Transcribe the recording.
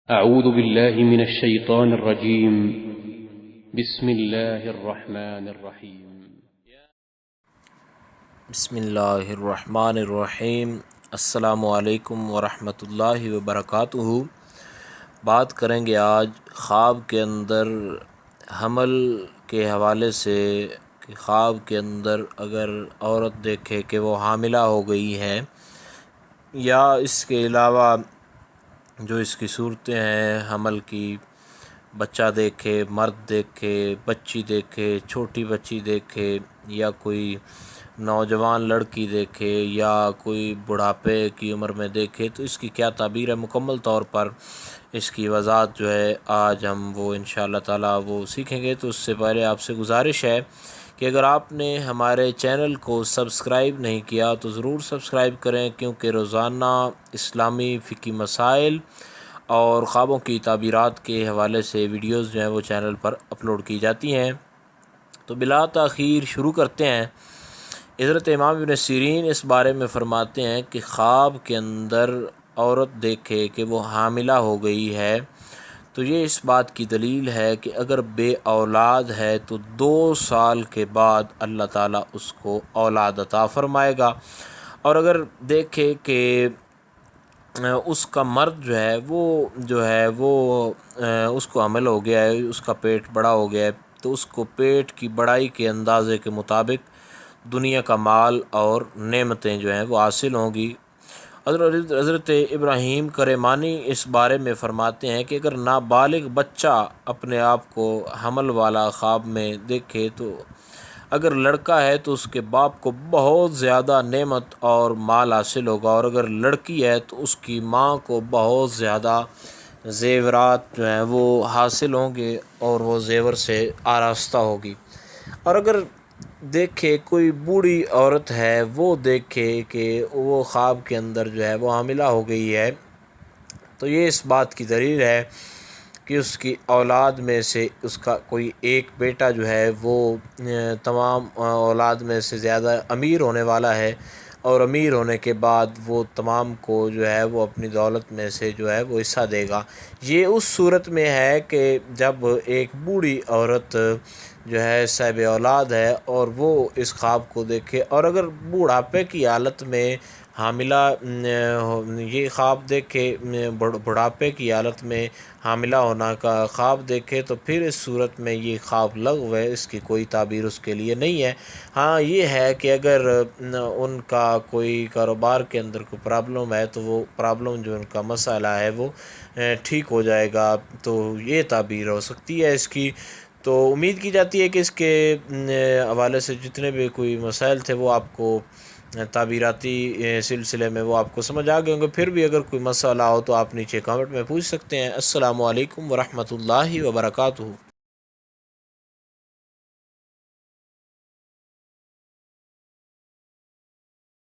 أعوذ بالله من الشيطان الرجيم. بسم الله الرحمن الرحيم. بسم اللہ الرحمن الرحیم۔ السلام علیکم ورحمۃ اللہ وبرکاتہ۔ بات کریں گے آج خواب کے اندر حمل کے حوالے سے کہ خواب کے اندر اگر عورت دیکھے کہ وہ حاملہ ہو گئی ہے، یا اس کے علاوہ جو اس کی صورتیں ہیں حمل کی، بچہ دیکھے، مرد دیکھے، بچی دیکھے، چھوٹی بچی دیکھے، یا کوئی نوجوان لڑکی دیکھے، یا کوئی بڑھاپے کی عمر میں دیکھے، تو اس کی کیا تعبیر ہے، مکمل طور پر اس کی وضاحت جو ہے آج ہم وہ انشاءاللہ تعالیٰ وہ سیکھیں گے۔ تو اس سے پہلے آپ سے گزارش ہے کہ اگر آپ نے ہمارے چینل کو سبسکرائب نہیں کیا تو ضرور سبسکرائب کریں، کیونکہ روزانہ اسلامی فقہی مسائل اور خوابوں کی تعبیرات کے حوالے سے ویڈیوز جو ہیں وہ چینل پر اپلوڈ کی جاتی ہیں۔ تو بلا تاخیر شروع کرتے ہیں۔ حضرت امام ابن سیرین اس بارے میں فرماتے ہیں کہ خواب کے اندر عورت دیکھے کہ وہ حاملہ ہو گئی ہے تو یہ اس بات کی دلیل ہے کہ اگر بے اولاد ہے تو 2 سال کے بعد اللہ تعالیٰ اس کو اولاد عطا فرمائے گا، اور اگر دیکھے کہ اس کا مرد جو ہے وہ اس کو حمل ہو گیا ہے، اس کا پیٹ بڑا ہو گیا ہے، تو اس کو پیٹ کی بڑائی کے اندازے کے مطابق دنیا کا مال اور نعمتیں جو ہیں وہ حاصل ہوں گی۔ حضرت ابراہیم کرمانی اس بارے میں فرماتے ہیں کہ اگر نابالغ بچہ اپنے آپ کو حمل والا خواب میں دیکھے تو اگر لڑکا ہے تو اس کے باپ کو بہت زیادہ نعمت اور مال حاصل ہوگا، اور اگر لڑکی ہے تو اس کی ماں کو بہت زیادہ زیورات جو ہیں وہ حاصل ہوں گے اور وہ زیور سے آراستہ ہوگی۔ اور اگر دیکھے کوئی بوڑھی عورت ہے، وہ دیکھے کہ وہ خواب کے اندر جو ہے وہ حاملہ ہو گئی ہے، تو یہ اس بات کی دلیل ہے کہ اس کی اولاد میں سے اس کا کوئی ایک بیٹا جو ہے وہ تمام اولاد میں سے زیادہ امیر ہونے والا ہے، اور امیر ہونے کے بعد وہ تمام کو جو ہے وہ اپنی دولت میں سے جو ہے وہ حصہ دے گا۔ یہ اس صورت میں ہے کہ جب ایک بوڑھی عورت جو ہے صاحب اولاد ہے اور وہ اس خواب کو دیکھے، اور اگر بوڑھاپے کی حالت میں حاملہ یہ خواب دیکھے، بڑھاپے کی حالت میں حاملہ ہونا کا خواب دیکھے، تو پھر اس صورت میں یہ خواب لغو ہے، اس کی کوئی تعبیر اس کے لیے نہیں ہے۔ ہاں یہ ہے کہ اگر ان کا کوئی کاروبار کے اندر کوئی پرابلم ہے تو وہ پرابلم جو ان کا مسئلہ ہے وہ ٹھیک ہو جائے گا، تو یہ تعبیر ہو سکتی ہے اس کی۔ تو امید کی جاتی ہے کہ اس کے حوالے سے جتنے بھی کوئی مسائل تھے وہ آپ کو تعبیراتی سلسلے میں وہ آپ کو سمجھ آ گئے ہوں گے۔ پھر بھی اگر کوئی مسئلہ ہو تو آپ نیچے کامنٹ میں پوچھ سکتے ہیں۔ السلام علیکم ورحمۃ اللہ وبرکاتہ۔